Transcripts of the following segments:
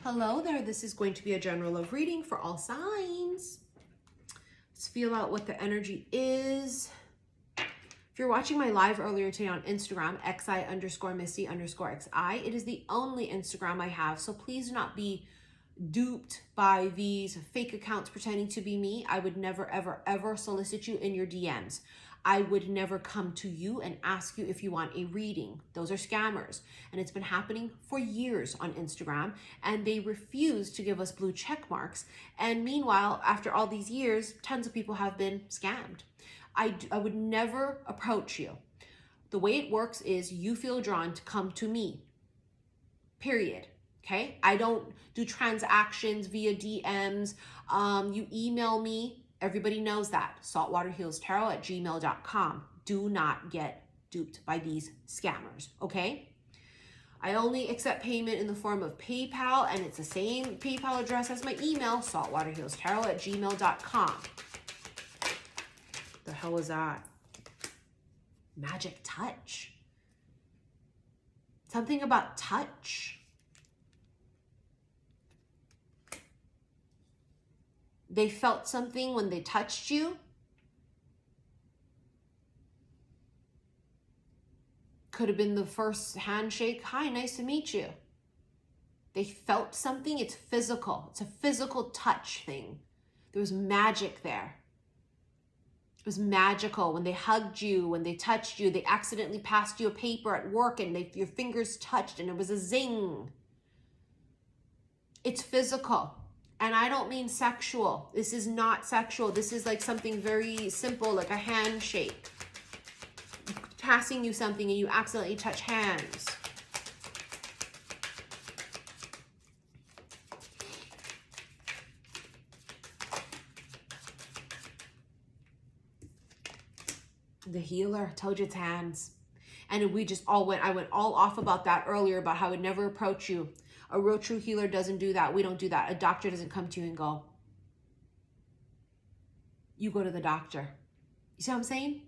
Hello there, this is going to be a general love reading for all signs. Let's feel out what the energy is. If you're watching my live earlier today on Instagram, xi_missy_xi, it is the only Instagram I have, so please do not be duped by these fake accounts pretending to be me. I would never, ever, ever solicit you in your DMs. I would never come to you and ask you if you want a reading. Those are scammers. And it's been happening for years on Instagram, and they refuse to give us blue check marks. And meanwhile, after all these years, tons of people have been scammed. I would never approach you. The way it works is you feel drawn to come to me, period. Okay? I don't do transactions via DMs. You email me. Everybody knows that. saltwaterhealstarot@gmail.com. Do not get duped by these scammers, okay? I only accept payment in the form of PayPal, and it's the same PayPal address as my email, saltwaterhealstarot@gmail.com. The hell was that? Magic touch. Something about touch. They felt something when they touched you. Could have been the first handshake. Hi, nice to meet you. They felt something. It's physical. It's a physical touch thing. There was magic there. It was magical when they hugged you, when they touched you. They accidentally passed you a paper at work and your fingers touched and it was a zing. It's physical. And I don't mean sexual. This is not sexual. This is like something very simple, like a handshake. Passing you something and you accidentally touch hands. The healer, told you it's hands. And we just all went, I went all off about that earlier, about how I would never approach you. A real true healer doesn't do that. We don't do that. A doctor doesn't come to you and go, you go to the doctor. You see what I'm saying?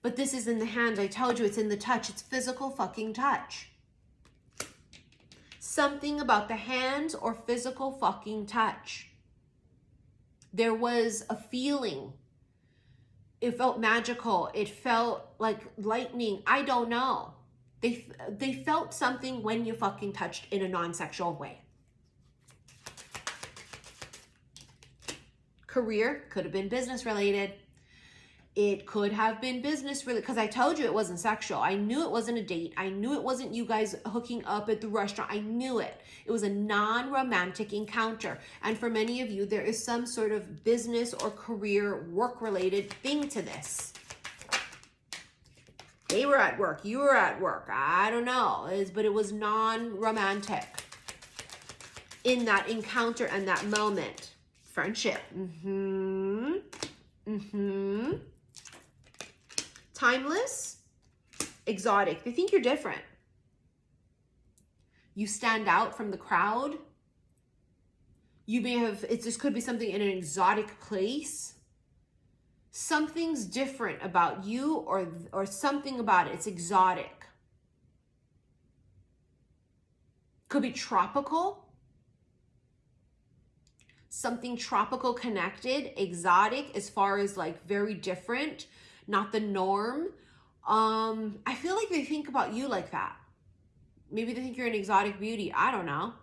But this is in the hands. I told you it's in the touch. It's physical fucking touch. Something about the hands or physical fucking touch. There was a feeling. It felt magical. It felt like lightning. I don't know. They felt something when you fucking touched in a non-sexual way. Career could have been business related. It could have been business related because I told you it wasn't sexual. I knew it wasn't a date. I knew it wasn't you guys hooking up at the restaurant. I knew it. It was a non-romantic encounter. And for many of you, there is some sort of business or career work-related thing to this. They were at work. You were at work. I don't know. But it was non-romantic in that encounter and that moment. Friendship. Timeless. Exotic. They think you're different. You stand out from the crowd. You may have, this could be something in an exotic place. Something's different about you or something about it. It's exotic. Could be tropical. Something tropical connected. Exotic as far as like very different. Not the norm. I feel like they think about you like that. Maybe they think you're an exotic beauty. I don't know.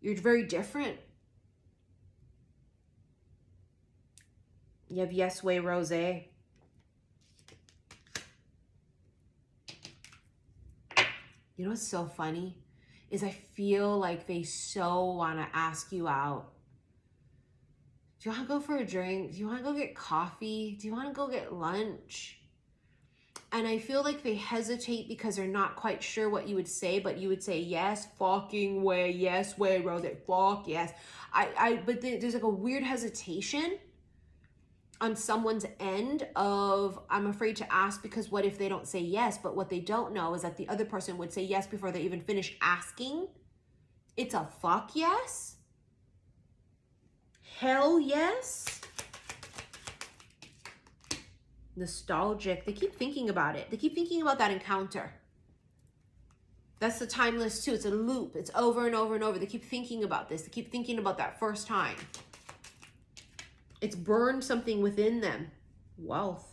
You're very different. You have Yes Way Rosé. You know what's so funny? Is I feel like they so want to ask you out. Do you want to go for a drink? Do you want to go get coffee? Do you want to go get lunch? And I feel like they hesitate because they're not quite sure what you would say, but you would say, yes, fucking way, yes, way, Rosé, fuck, yes. But there's like a weird hesitation on someone's end of, I'm afraid to ask because what if they don't say yes? But what they don't know is that the other person would say yes before they even finish asking. It's a fuck yes. Hell yes. Nostalgic. They keep thinking about it. They keep thinking about that encounter. That's the timeless too. It's a loop. It's over and over and over. They keep thinking about this. They keep thinking about that first time. It's burned something within them. Wealth.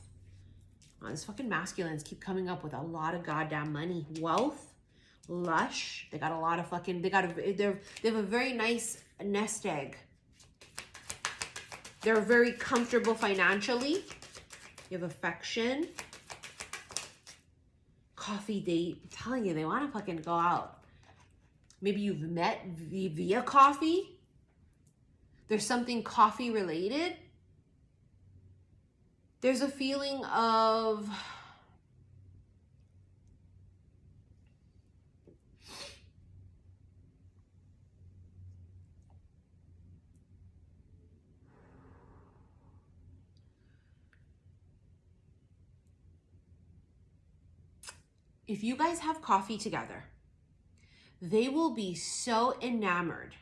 Oh, these fucking masculines keep coming up with a lot of goddamn money. Wealth. Lush. They got a lot of fucking, they have a very nice nest egg. They're very comfortable financially. You have affection. Coffee date. I'm telling you, they want to fucking go out. Maybe you've met via coffee. There's something coffee related. There's a feeling of if you guys have coffee together, they will be so enamored.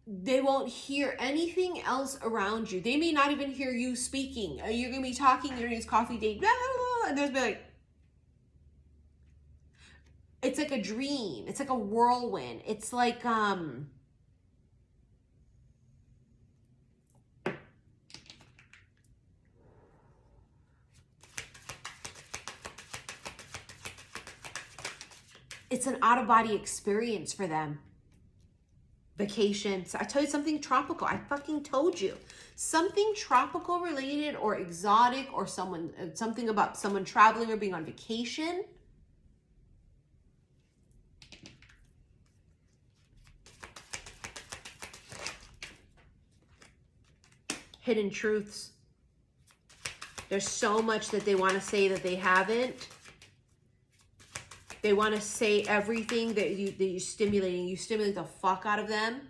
They won't hear anything else around you. They may not even hear you speaking. You're going to be talking during this coffee date, blah, blah, blah, and there's be like, it's like a dream. It's like a whirlwind. It's like, it's an out-of-body experience for them. Vacation. So I told you something tropical. I fucking told you. Something tropical related or exotic or something about someone traveling or being on vacation. Hidden truths. There's so much that they want to say that they haven't. They want to say everything that you're stimulating. You stimulate the fuck out of them.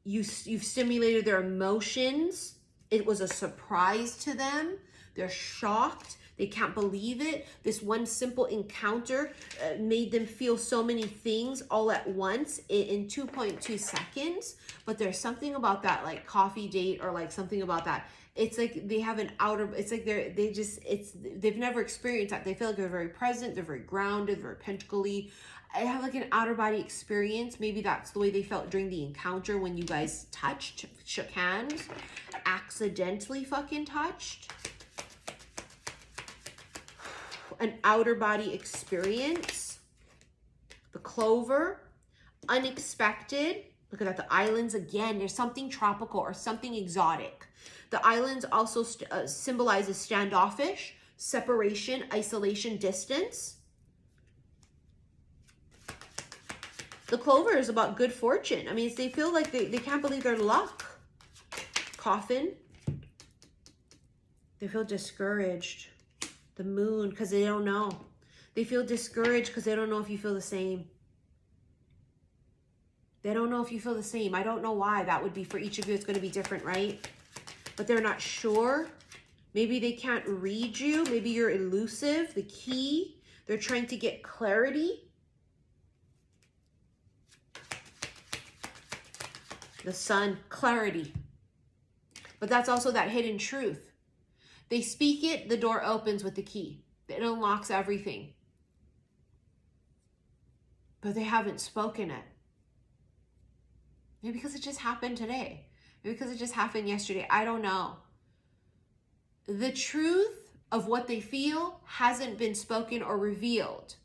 You've stimulated their emotions. It was a surprise to them. They're shocked. They can't believe it. This one simple encounter made them feel so many things all at once in 2.2 seconds. But there's something about that, like coffee date or like something about that. It's like they have an outer, it's like they've never experienced that. They feel like they're very present, they're very grounded, they're very pentacly. I have like an outer body experience. Maybe that's the way they felt during the encounter when you guys touched, shook hands, accidentally fucking touched. An outer body experience. The clover, unexpected. Look at that, the islands again. There's something tropical or something exotic. The islands also symbolizes standoffish, separation, isolation, distance. The clover is about good fortune. I mean, they feel like they can't believe their luck. Coffin. They feel discouraged. The moon, because they don't know. They feel discouraged because they don't know if you feel the same. They don't know if you feel the same. I don't know why. That would be for each of you. It's going to be different, right? But they're not sure. Maybe they can't read you. Maybe you're elusive. The key. They're trying to get clarity. The sun, clarity. But that's also that hidden truth. They speak it, the door opens with the key. It unlocks everything. But they haven't spoken it. Maybe because it just happened today. Maybe because it just happened yesterday. I don't know. The truth of what they feel hasn't been spoken or revealed.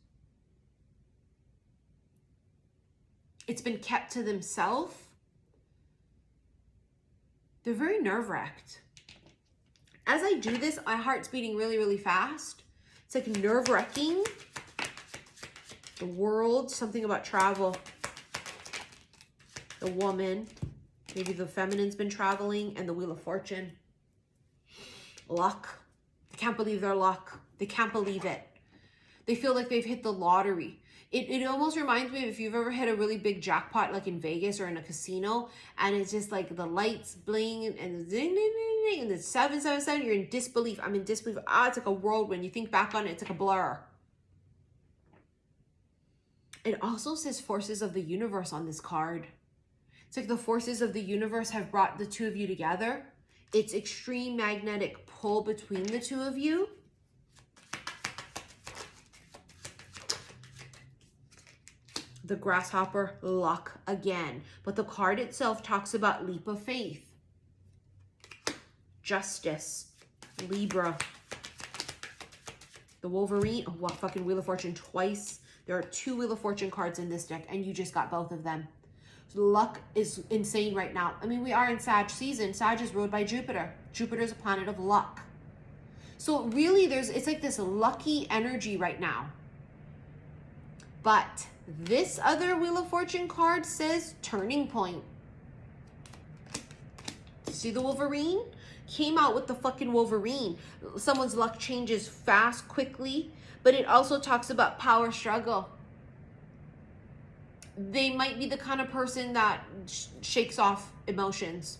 It's been kept to themselves. They're very nerve-wracked. As I do this, my heart's beating really, really fast. It's like nerve-wracking. The world, something about travel. The woman, maybe the feminine's been traveling, and the Wheel of Fortune. Luck. They can't believe their luck. They can't believe it. They feel like they've hit the lottery. It almost reminds me of if you've ever hit a really big jackpot like in Vegas or in a casino, and it's just like the lights bling and the ding, ding, ding, ding, and the 777, you're in disbelief. I'm in disbelief. It's like a whirlwind. You think back on it, it's like a blur. It also says forces of the universe on this card. It's like the forces of the universe have brought the two of you together. It's extreme magnetic pull between the two of you. The grasshopper, luck again. But the card itself talks about leap of faith. Justice, Libra. The Wolverine, oh, wow, fucking Wheel of Fortune twice. There are 2 Wheel of Fortune cards in this deck, and you just got both of them. So luck is insane right now. I mean, we are in Sag season. Sag is ruled by Jupiter. Jupiter is a planet of luck. So really, it's like this lucky energy right now. But this other Wheel of Fortune card says turning point. See the Wolverine? Came out with the fucking Wolverine. Someone's luck changes fast, quickly, but it also talks about power struggle. They might be the kind of person that shakes off emotions,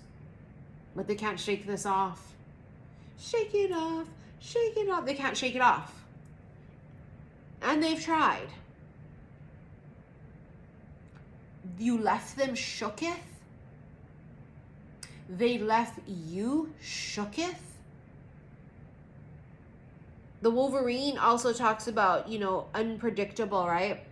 but they can't shake this off. Shake it off, shake it off. They can't shake it off. And they've tried. You left them shooketh. They left you shooketh. The Wolverine also talks about, you know, unpredictable, right?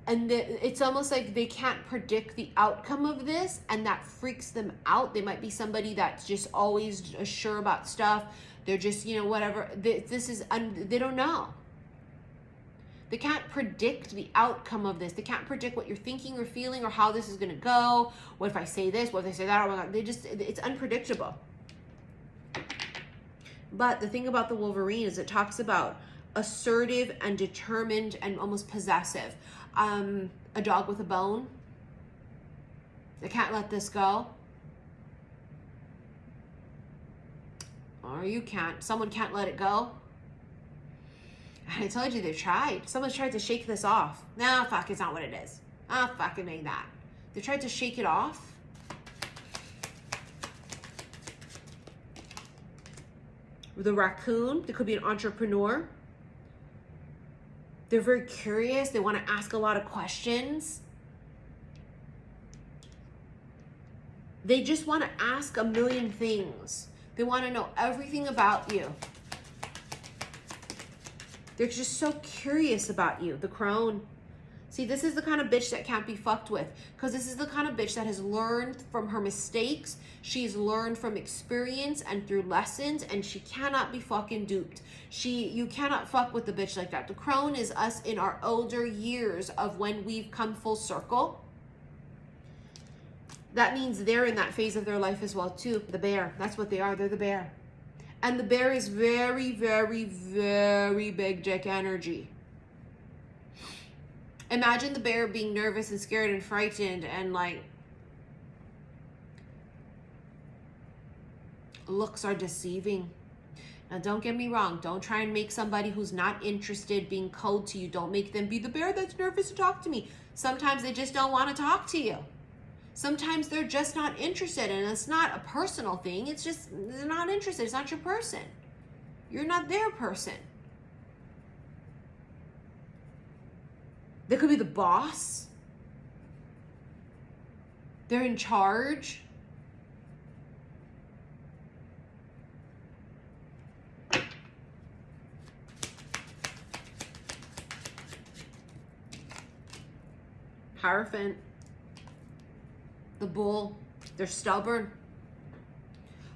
And it's almost like they can't predict the outcome of this, and that freaks them out. They might be somebody that's just always sure about stuff. They're just, you know, whatever. They don't know. They can't predict the outcome of this. They can't predict what you're thinking or feeling or how this is going to go. What if I say this? What if I say that? Oh my God. It's unpredictable. But the thing about the Wolverine is it talks about assertive and determined and almost possessive. A dog with a bone. They can't let this go. Or you can't. Someone can't let it go. And I told you they've tried. Someone's tried to shake this off. Nah, fuck, it's not what it is. Ah, fuck, it ain't that. They tried to shake it off. The raccoon, they could be an entrepreneur. They're very curious. They want to ask a lot of questions. They just want to ask a million things. They want to know everything about you. They're just so curious about you. The crone. See, this is the kind of bitch that can't be fucked with, because this is the kind of bitch that has learned from her mistakes. She's learned from experience and through lessons, and she cannot be fucking duped. You cannot fuck with the bitch like that. The crone is us in our older years of when we've come full circle. That means they're in that phase of their life as well too. The bear, that's what they are. They're the bear. And the bear is very, very, very big dick energy. Imagine the bear being nervous and scared and frightened and like, looks are deceiving. Now don't get me wrong. Don't try and make somebody who's not interested being cold to you. Don't make them be the bear that's nervous to talk to me. Sometimes they just don't want to talk to you. Sometimes they're just not interested, and it's not a personal thing. It's just they're not interested. It's not your person. You're not their person. They could be the boss. They're in charge. Hierophant. The bull. They're stubborn.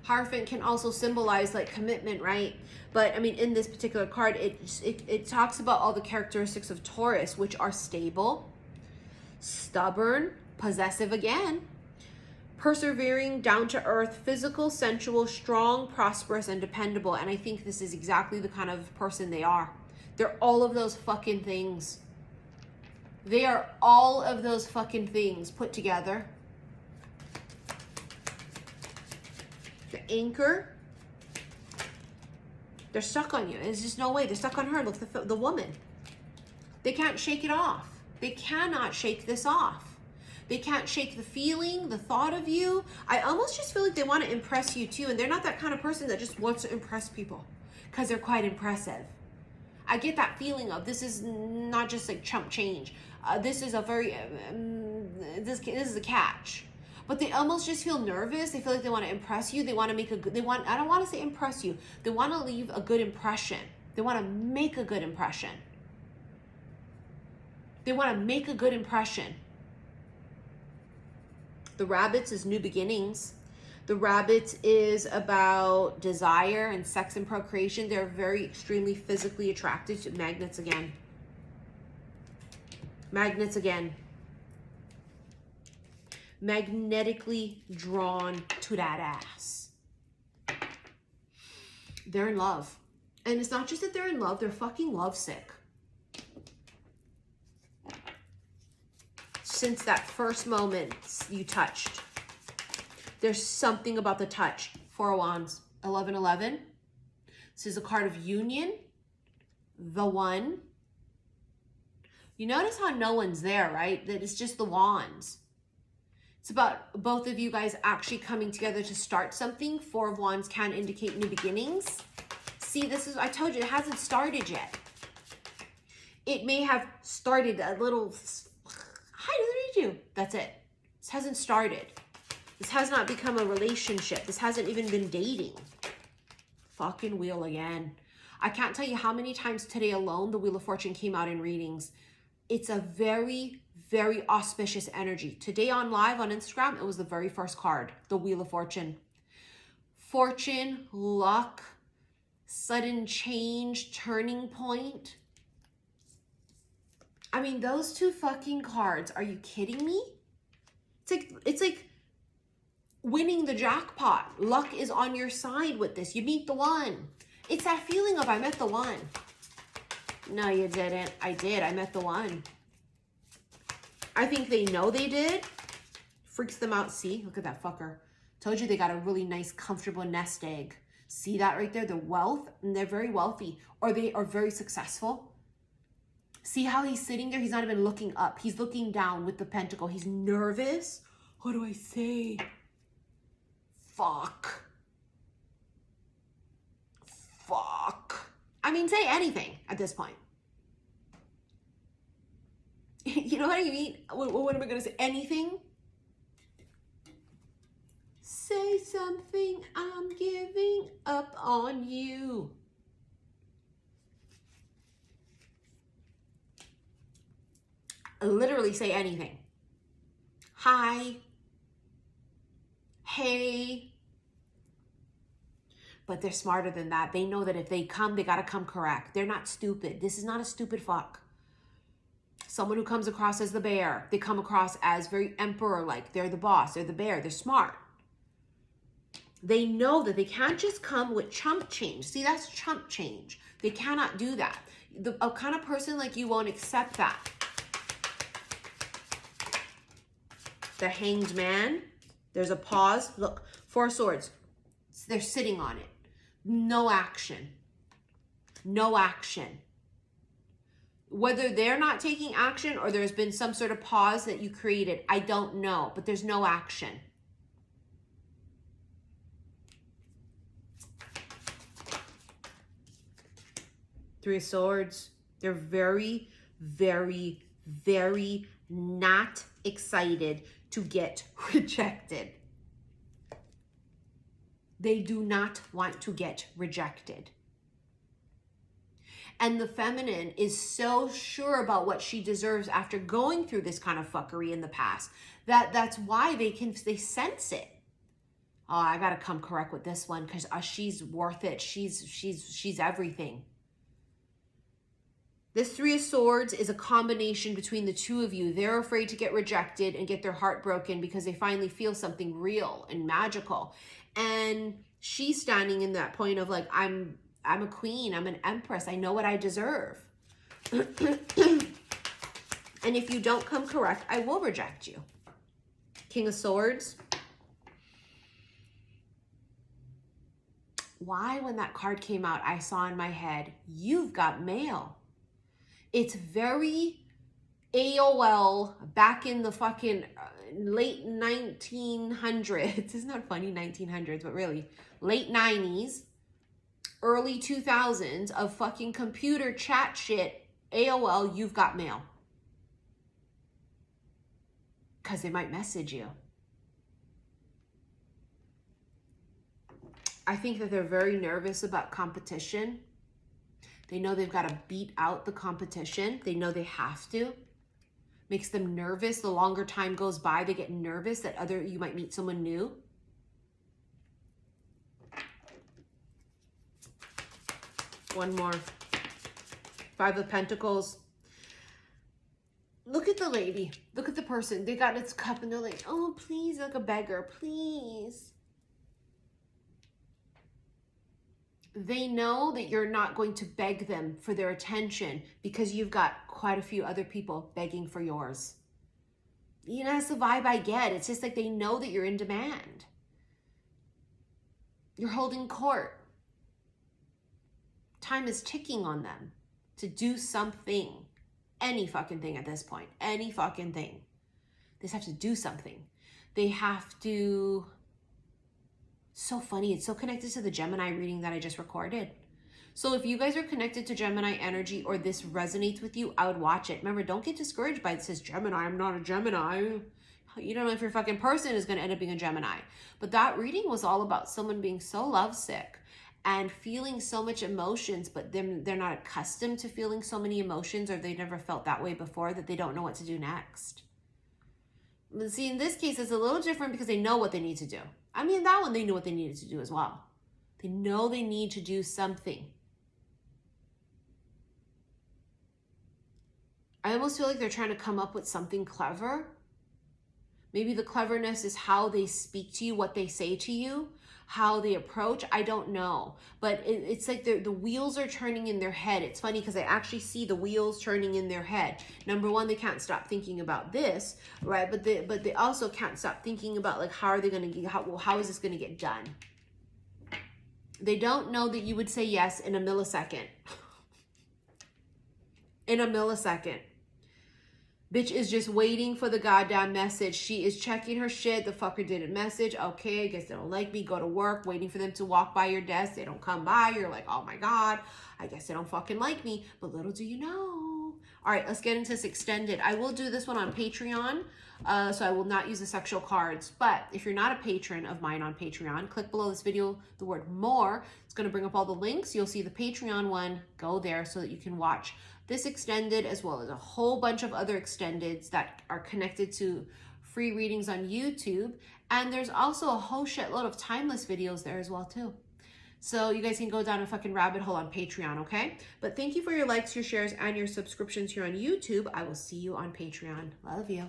Hierophant can also symbolize like commitment, right? But I mean, in this particular card, it talks about all the characteristics of Taurus, which are stable, stubborn, possessive again, persevering, down to earth, physical, sensual, strong, prosperous, and dependable. And I think this is exactly the kind of person they are. They're all of those fucking things. They are all of those fucking things put together. The anchor. They're stuck on you. There's just no way. They're stuck on her. Look, the woman. They can't shake it off. They cannot shake this off. They can't shake the feeling, the thought of you. I almost just feel like they want to impress you too. And they're not that kind of person that just wants to impress people because they're quite impressive. I get that feeling of this is not just like chump change. This is a very, this is a catch. But they almost just feel nervous. They feel like they want to impress you. They want to make I don't want to say impress you. They want to leave a good impression. They want to make a good impression. They want to make a good impression. The Rabbits is new beginnings. The Rabbits is about desire and sex and procreation. They're very extremely physically attracted to magnets again. Magnets again. Magnetically drawn to that ass. They're in love. And it's not just that they're in love, they're fucking lovesick. Since that first moment you touched. There's something about the touch. Four of Wands, 1111. This is a card of union. The One. You notice how no one's there, right? That it's just the Wands. It's about both of you guys actually coming together to start something. Four of Wands can indicate new beginnings. See, this is, I told you, it hasn't started yet. It may have started a little, hi, does it read you? That's it. This hasn't started. This has not become a relationship. This hasn't even been dating. Fucking wheel again. I can't tell you how many times today alone the Wheel of Fortune came out in readings. It's a very, very auspicious energy. Today on live on Instagram, it was the very first card, the Wheel of Fortune. Fortune, luck, sudden change, turning point. I mean, those two fucking cards, are you kidding me? It's like winning the jackpot. Luck is on your side with this. You meet the one. It's that feeling of I met the one. No, you didn't. I did. I met the one. I think they know they did. Freaks them out. See? Look at that fucker. Told you they got a really nice, comfortable nest egg. See that right there? The wealth. And they're very wealthy. Or they are very successful. See how he's sitting there? He's not even looking up. He's looking down with the pentacle. He's nervous. What do I say? Fuck. Fuck. I mean, say anything at this point. You know what I mean? What am I going to say? Anything? Say something. I'm giving up on you. Literally say anything. Hi. Hey. But they're smarter than that. They know that if they come, they got to come correct. They're not stupid. This is not a stupid fuck. Someone who comes across as the bear. They come across as very emperor-like. They're the boss. They're the bear. They're smart. They know that they can't just come with chump change. See, that's chump change. They cannot do that. A kind of person like you won't accept that. The Hanged Man. There's a pause. Look, Four of Swords. They're sitting on it. No action. No action. Whether they're not taking action or there's been some sort of pause that you created, I don't know. But there's no action. Three of Swords. They're very, very, very not excited to get rejected. They do not want to get rejected. And the feminine is so sure about what she deserves after going through this kind of fuckery in the past that's why they sense it. Oh, I gotta come correct with this one because she's worth it. She's everything. This Three of Swords is a combination between the two of you. They're afraid to get rejected and get their heart broken because they finally feel something real and magical. And she's standing in that point of like, I'm a queen. I'm an empress. I know what I deserve. And if you don't come correct, I will reject you. King of Swords. Why, when that card came out, I saw in my head, you've got mail. It's very AOL back in the fucking late 1900s. It's not funny, 1900s, but really late 90s, early 2000s of fucking computer chat shit. AOL, you've got mail. Because they might message you. I think that they're very nervous about competition. They know they've got to beat out the competition. They know they have to. makes them nervous. The longer time goes by, they get nervous that you might meet someone new. One more. Five of Pentacles. Look at the lady. Look at the person. They got its cup and they're like, oh, please, like a beggar, please. They know that you're not going to beg them for their attention because you've got quite a few other people begging for yours. You know, that's the vibe I get. It's just like they know that you're in demand. You're holding court. Time is ticking on them to do something. Any fucking thing at this point. Any fucking thing. They just have to do something. They have to... So funny. It's so connected to the Gemini reading that I just recorded. So if you guys are connected to Gemini energy or this resonates with you, I would watch it. Remember, don't get discouraged by it. It says Gemini. I'm not a Gemini. You don't know if your fucking person is going to end up being a Gemini. But that reading was all about someone being so lovesick and feeling so much emotions, but they're not accustomed to feeling so many emotions, or they never felt that way before, that they don't know what to do next. But see, in this case, it's a little different because they know what they need to do. I mean, that one, they knew what they needed to do as well. They know they need to do something. I almost feel like they're trying to come up with something clever. Maybe the cleverness is how they speak to you, what they say to you, how they approach. I don't know. But it's like the wheels are turning in their head. It's funny because I actually see the wheels turning in their head. Number one, they can't stop thinking about this, right? But they also can't stop thinking about, like, how are they going to get, how is this going to get done? They don't know that you would say yes in a millisecond. In a millisecond. Bitch is just waiting for the goddamn message. She is checking her shit. The fucker didn't message. Okay, I guess they don't like me. Go to work, waiting for them to walk by your desk. They don't come by. You're like, oh my God, I guess they don't fucking like me. But little do you know. All right, let's get into this extended. I will do this one on Patreon. So I will not use the sexual cards. But if you're not a patron of mine on Patreon, click below this video the word more. It's going to bring up all the links. You'll see the Patreon one. Go there so that you can watch this extended, as well as a whole bunch of other extendeds that are connected to free readings on YouTube. And there's also a whole shitload of timeless videos there as well too. So you guys can go down a fucking rabbit hole on Patreon, okay? But thank you for your likes, your shares, and your subscriptions here on YouTube. I will see you on Patreon. Love you.